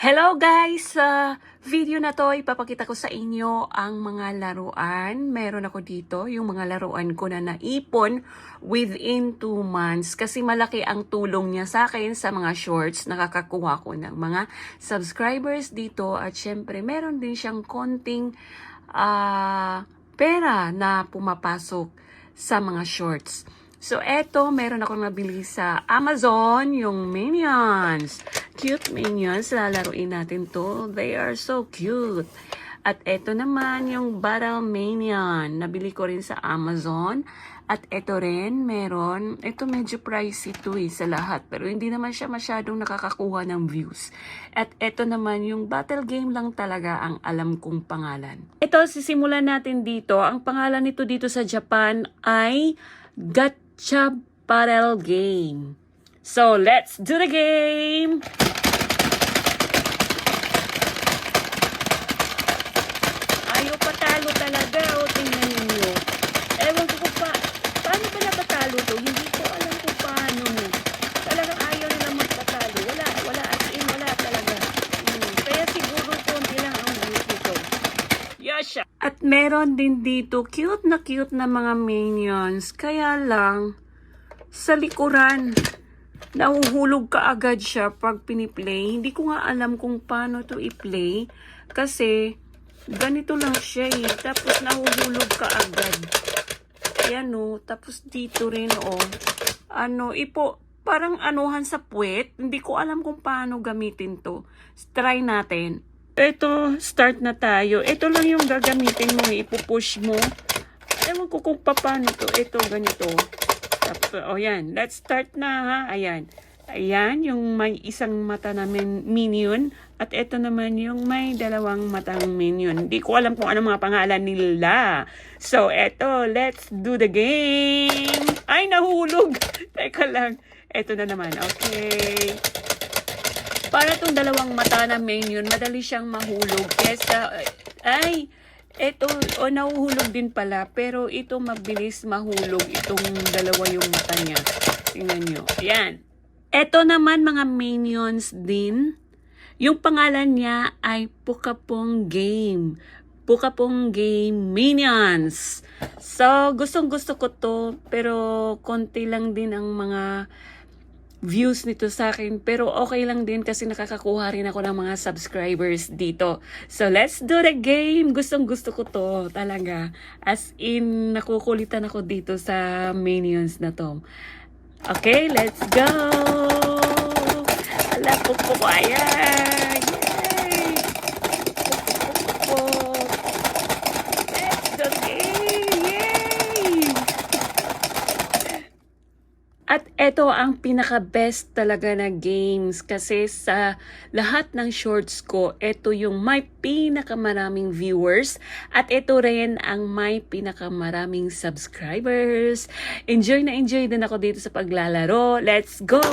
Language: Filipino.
Hello guys! Sa video na to, ipapakita ko sa inyo ang mga laruan. Meron ako dito, yung mga laruan ko na naipon within 2 months. Kasi malaki ang tulong niya sa akin sa mga shorts. Nakakakuha ko ng mga subscribers dito. At syempre, meron din siyang konting pera na pumapasok sa mga shorts. So, eto, meron ako nabili sa Amazon, yung Minions. Cute Minions, lalaruin natin to. They are so cute. At eto naman, yung Battle Minion. Nabili ko rin sa Amazon. At eto rin, meron. Ito medyo pricey to sa lahat. Pero hindi naman siya masyadong nakakakuha ng views. At eto naman, yung battle game lang talaga ang alam kong pangalan. Ito, sisimulan natin dito. Ang pangalan nito dito sa Japan ay Gacha Battle Game. So, let's do the game! Ayaw patalo talaga. O, tingnan ninyo. Ewan ko paano ba napatalo to? Hindi ko alam kung paano. Talagang ayaw nila magpatalo. Wala as in, wala talaga. Kaya siguro konti lang ang views nito. Yasha! At meron din dito, cute na mga minions. Kaya lang, sa likuran, nahuhulog ka agad siya pag piniplay. Hindi ko nga alam kung paano to i-play. Kasi, ganito lang siya Tapos, nahuhulog ka agad. Ayan Tapos, dito rin parang anuhan sa puwet. Hindi ko alam kung paano gamitin to. Try natin. Ito, start na tayo. Ito lang yung gagamitin mo. Ipupush mo. Ewan ko kung paano to. Ito, ganito. Yan. Let's start na ha. Ayan. Ayan, yung may isang mata na minion. At ito naman yung may dalawang matang minion. Hindi ko alam kung ano mga pangalan nila. So, eto. Let's do the game. Ay, nahulog. Teka lang. Ito na naman. Okay. Para itong dalawang mata na minion, madali siyang mahulog. Kesa, ito, nahuhulog din pala. Pero ito mabilis mahulog. Itong dalawa yung mata niya. Tingnan nyo. Ayan. Ito naman mga minions din. Yung pangalan niya ay Pukapong Game. Pukapong Game Minions. So, gustong-gusto ko to. Pero konti lang din ang mga views nito sa akin, pero okay lang din kasi nakakakuha rin ako ng mga subscribers dito. So, let's do the game! Gustong-gusto ko to talaga. As in, nakukulitan ako dito sa minions na to. Okay, let's go! Ala, pukpuk, ayan! Yay! Pukpuk! Let's do the game! Yay! At ito ang pinaka-best talaga na games kasi sa lahat ng shorts ko, ito yung may pinakamaraming viewers at ito rin ang may pinakamaraming subscribers. Enjoy na enjoy din ako dito sa paglalaro. Let's go!